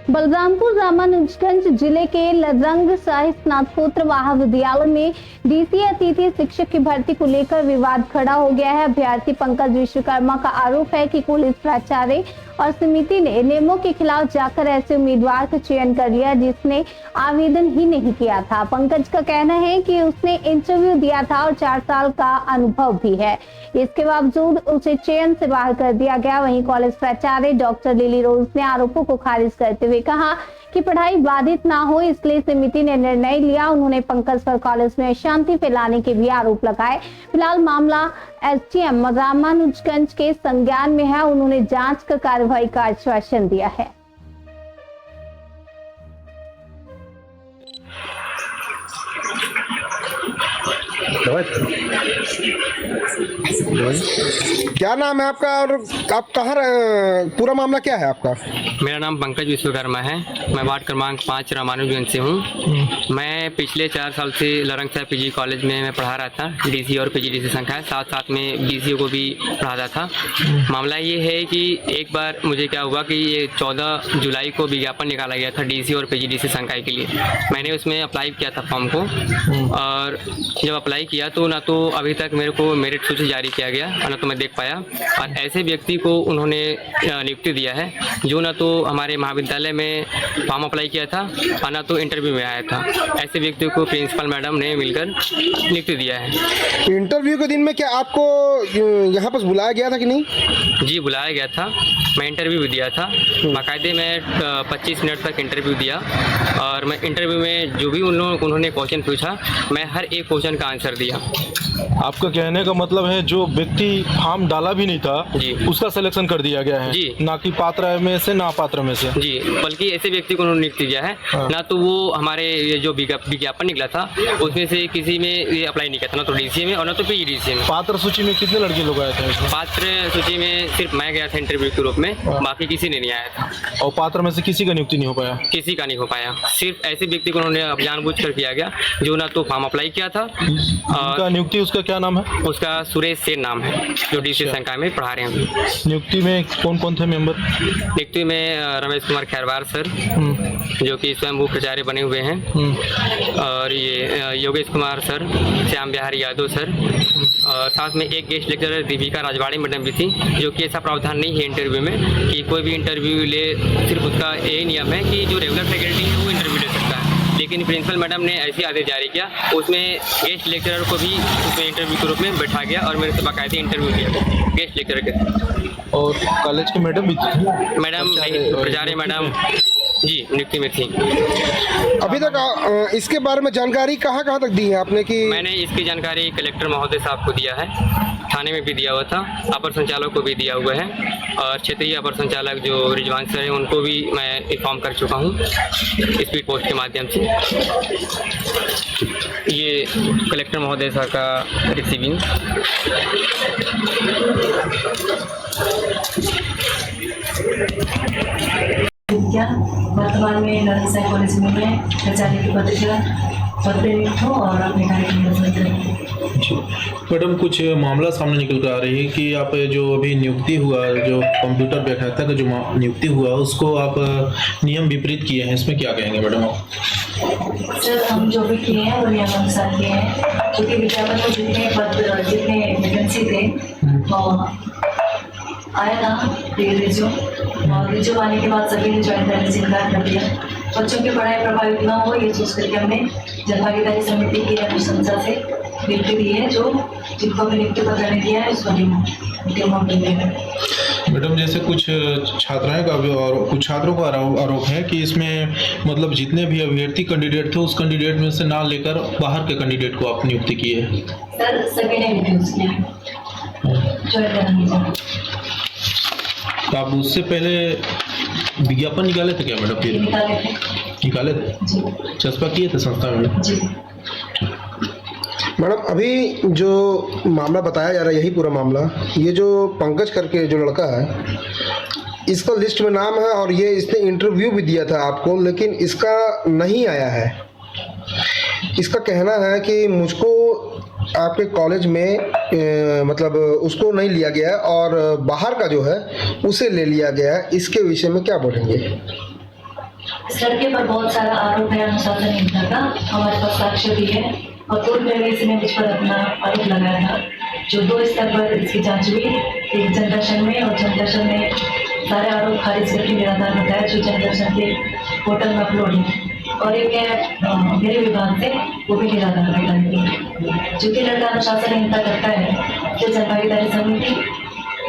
बलरामपुर रामानुजगंज जिले के लरंग शाही स्नातकोत्तर महाविद्यालय में डीसी अतिथि शिक्षक की भर्ती को लेकर विवाद खड़ा हो गया है। अभ्यर्थी पंकज विश्वकर्मा का आरोप है कि कॉलेज प्राचार्य और समिति ने नियमों के खिलाफ जाकर ऐसे उम्मीदवार का चयन कर लिया जिसने आवेदन ही नहीं किया था। पंकज का कहना है कि उसने इंटरव्यू दिया था और 4 साल का अनुभव भी है, इसके बावजूद उसे चयन से बाहर कर दिया गया। वहीं कॉलेज प्राचार्य डॉक्टर लिली रोज ने आरोपों को खारिज करते हुए कहा कि पढ़ाई बाधित ना हो, इसलिए समिति ने निर्णय लिया। उन्होंने पंकज पर कॉलेज में अशांति फैलाने के भी आरोप लगाए। फिलहाल मामला एसडीएम रामानुजगंज के संज्ञान में है। उन्होंने जांच कर कार्रवाई का आश्वासन दिया है। क्या नाम है आपका और आप कहाँ पूरा मामला क्या है आपका? मेरा नाम पंकज विश्वकर्मा है। मैं वार्ड क्रमांक 5 रामानुजगंज से हूँ। मैं पिछले 4 साल से लरंग शाही पीजी कॉलेज में मैं पढ़ा रहा था। डीसी और पीजीडीसी संख्या साथ में बीसीओ को भी पढ़ाता था। मामला ये है कि एक बार मुझे क्या हुआ कि ये 14 जुलाई को विज्ञापन निकाला गया था डीसी और पीजीडीसी संकाय के लिए। मैंने उसमें अप्लाई किया था फॉर्म को, और जब अप्लाई किया तो ना तो अभी तक मेरे को मेरिट सूची जारी किया गया और ना तो मैं देख पाया। और ऐसे व्यक्ति को उन्होंने नियुक्ति दिया है जो ना तो हमारे महाविद्यालय में फॉर्म अप्लाई किया था और ना तो इंटरव्यू में आया था। ऐसे व्यक्ति को प्रिंसिपल मैडम ने मिलकर नियुक्ति दिया है। इंटरव्यू के दिन में क्या आपको यहाँ पर बुलाया गया था कि नहीं? जी बुलाया गया था। मैं इंटरव्यू भी दिया था। बाकायदे मैं 25 मिनट तक इंटरव्यू दिया और मैं इंटरव्यू में जो भी उन्होंने क्वेश्चन पूछा मैं हर एक क्वेश्चन का आंसर दिया। आपका कहने का मतलब है जो व्यक्ति फॉर्म डाला भी नहीं था जी, उसका सिलेक्शन कर दिया गया है जी, ना कि पात्र में से ना पात्र में से जी, बल्कि ऐसे व्यक्ति को उन्होंने नियुक्ति दिया है। हाँ। ना तो वो हमारे ये जो विज्ञापन निकला था उसमें से किसी में ये अप्लाई नहीं किया था, ना तो डीसी में और ना तो पीजीडीसी में। पात्र सूची में कितने लड़के लोग आए थे इसमें? पात्र सूची में सिर्फ मैं गया था इंटरव्यू के रूप में, बाकी किसी ने नहीं आया था। और पात्र में से किसी का नियुक्ति नहीं हो पाया? किसी का नहीं हो पाया। सिर्फ ऐसे व्यक्ति को उन्होंने जानबूझकर किया गया जो ना तो फॉर्म अप्लाई किया था। उनका नियुक्ति उसका क्या नाम है? उसका सुरेश सेन नाम है, जो डीसी संकाय में पढ़ा रहे हैं। नियुक्ति में कौन कौन थे मेंबर? नियुक्ति में रमेश कुमार खैरवार सर जो कि स्वयं प्राचार्य बने हुए हैं, और ये योगेश कुमार सर, श्याम बिहारी यादव सर, और साथ में एक guest lecturer Deepika Rajwadi madam भी थी। जो कि ऐसा प्रावधान नहीं है इंटरव्यू में कि कोई भी इंटरव्यू ले, सिर्फ उसका यही नियम है कि जो रेगुलर फैकल्टी है वो इंटरव्यू ले सकता है। लेकिन प्रिंसिपल मैडम ने ऐसी आदेश जारी किया, उसमें गेस्ट लेक्चरर को भी उसमें इंटरव्यू के रूप में बैठा गया और मेरे से बाकायदे इंटरव्यू किया गेस्ट लेक्चरर के। और कॉलेज के मैडम भी थी? मैडम प्राचार्य मैडम जी नियुक्ति में थी। अभी तक इसके बारे में जानकारी कहाँ तक दी है आपने? कि मैंने इसकी जानकारी कलेक्टर महोदय साहब को दिया है, थाने में भी दिया हुआ था, अपर संचालक को भी दिया हुआ है, और क्षेत्रीय अपर संचालक जो रिजवान सर हैं उनको भी मैं इन्फॉर्म कर चुका हूँ स्पीड पोस्ट के माध्यम से। ये कलेक्टर महोदय साहब का रिसीविंग। वर्तमान में लरंग शाही कॉलेज में मैं प्राचार्य की पद पर नियुक्त हूँ और अपने कार्य मैडम, कुछ मामला सामने निकल कर आ रही है कि आप जो अभी नियुक्ति हुआ, जो कंप्यूटर व्याख्याता का जो नियुक्ति हुआ उसको आप नियम विपरीत किए हैं, इसमें क्या कहेंगे मैडम आप? सर, हम जो भी किए हैं वो नियमानुसार किए हैं, क्योंकि विज्ञापन में जितने वैकेंसी थे आया था रिज्यूम आने के बाद सभी ने ज्वाइन करने से इनकार कर दिया। बच्चों की पढ़ाई प्रभावित न हो ये सोच करके हमने जनभागीदारी समिति की अनुशंसा से नियुक्ति दी है। जो जिनको भी नियुक्ति पत्र ने दिया है उसको मैडम, जैसे कुछ छात्राएं का भी और कुछ छात्रों का आरोप है कि इसमें मतलब जितने भी अभ्यर्थी कैंडिडेट थे उस कैंडिडेट में से ना लेकर बाहर के कैंडिडेट को आप नियुक्ति किए हैं। सर, सभी ने रिफ्यूज किया है। तो आप उससे पहले विज्ञापन निकाले थे क्या मैडम? फिर निकाले थे, चस्पा किए थे संस्था में जी। मैडम, अभी जो मामला बताया जा रहा है यही पूरा मामला, ये जो पंकज करके जो लड़का है इसका लिस्ट में नाम है और ये इसने इंटरव्यू भी दिया था आपको, लेकिन इसका नहीं आया है। इसका कहना है कि मुझको आपके कॉलेज में मतलब उसको नहीं लिया गया और बाहर का जो है उसे ले लिया गया है। इसके विषय में क्या बोलेंगे? इस लड़के पर बहुत सारा आरोप है अनुशासनहीनता का। हमारे पास साक्ष्य भी है और कोर्ट में भी इसने मुझ पर अपना आरोप लगाया था, जो 2 स्तर पर इसकी जांच हुई, एक जनदर्शन में, और जनदर्शन में सारे आरोप खारिज करके निराधार बताया जो जनदर्शन के पोर्टल में अपलोड है, और एक है मेरे विभाग से, वो भी निराधार बताएंगे। चूंकि लड़का अनुशासनहीनता करता है तो जनभागीदारी समिति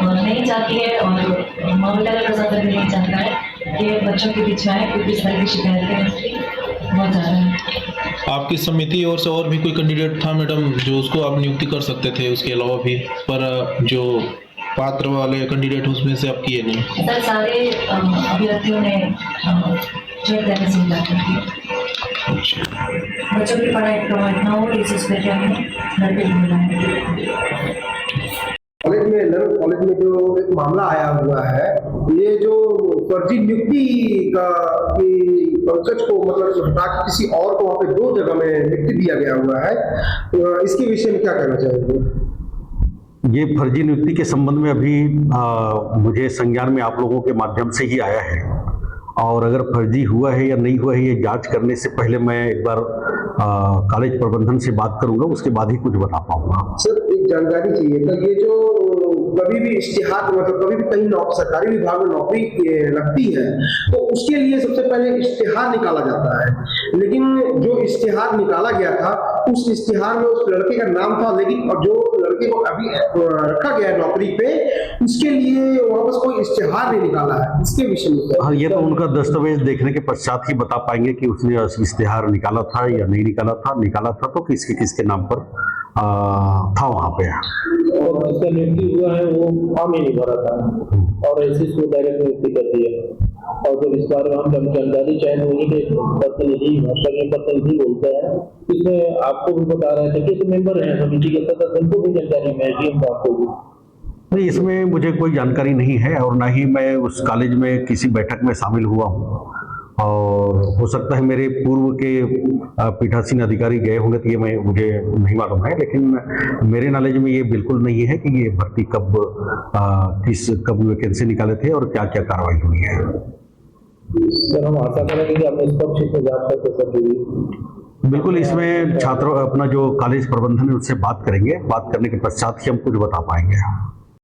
नहीं चाहती है और महाविद्यालय प्रशासन भी नहीं चाहता है कि बच्चों के बीच में आए, क्योंकि इस तरह की शिकायतें उसकी बहुत ज़्यादा है। आपकी समिति और से और भी कोई कैंडिडेट था मैडम जो उसको आप नियुक्ति कर सकते थे उसके अलावा भी, पर जो पात्र वाले कैंडिडेट उसमें से आप किए नहीं? सर सारे अभ्यर्थियों ने ज्वाइन करने से इनकार कर दिया। बच्चों की पढ़ाई प्रभावित न हो इस चीज़ पर हमने लड़के बुलाए। कॉलेज में जो एक मामला आया हुआ है, ये जो फर्जी नियुक्ति का कि पंकज को मतलब हटा के किसी और को वहाँ पे 2 जगह में नियुक्ति दिया गया हुआ है, तो इसके विषय में क्या कहना चाहेंगे? ये फर्जी नियुक्ति के संबंध में अभी मुझे संज्ञान में आप लोगों के माध्यम से ही आया है, और अगर फर्जी हुआ है या नहीं हुआ है ये जांच करने से पहले मैं एक बार कॉलेज प्रबंधन से बात करूंगा, उसके बाद ही कुछ बता पाऊंगा। सर एक जानकारी चाहिए था, ये जो कभी भी इश्तिहार मतलब कभी भी कहीं सरकारी विभाग में नौकरी लगती है तो उसके लिए सबसे पहले इश्तिहार निकाला जाता है, लेकिन जो इश्तिहार निकाला गया था उस इश्तिहार में उस लड़के का नाम था, लेकिन और जो लड़के को अभी रखा गया है नौकरी पे उसके लिए वापस कोई इश्तिहार नहीं निकाला है, इसके विषय में? हाँ, ये तो उनका दस्तावेज देखने के पश्चात ही बता पाएंगे कि उसने इश्तिहार निकाला था या नहीं निकाला था तो किसके किसके नाम पर था वहाँ पे। और जिसका नियुक्ति हुआ है वो फॉर्म ही नहीं भरा था और ऐसे इसको डायरेक्ट नियुक्ति कर दिया, और जब इस बारे में हम जानकारी चाहे वहीं के प्रतिनिधि बोलते हैं, इसमें आपको भी बता रहे थे कि मेंबर हैं समिति के सदस्य, उनको भी जानकारी है डीएम साहब को भी नहीं, इसमें मुझे कोई जानकारी नहीं है और ना ही मैं उस कॉलेज में किसी बैठक में शामिल हुआ हूँ, और हो सकता है मेरे पूर्व के पीठासीन अधिकारी गए होंगे तो ये मुझे नहीं मालूम है, लेकिन मेरे नॉलेज में ये बिल्कुल नहीं है कि ये भर्ती कब वैकेंसी निकाले थे और क्या क्या कार्रवाई हुई है। सर हम आशा करेंगे कि आपने स्पष्ट इसमें जांच करके सब बिल्कुल, इसमें छात्रों अपना जो कॉलेज प्रबंधन है उससे बात करेंगे, बात करने के पश्चात ही हम कुछ बता पाएंगे।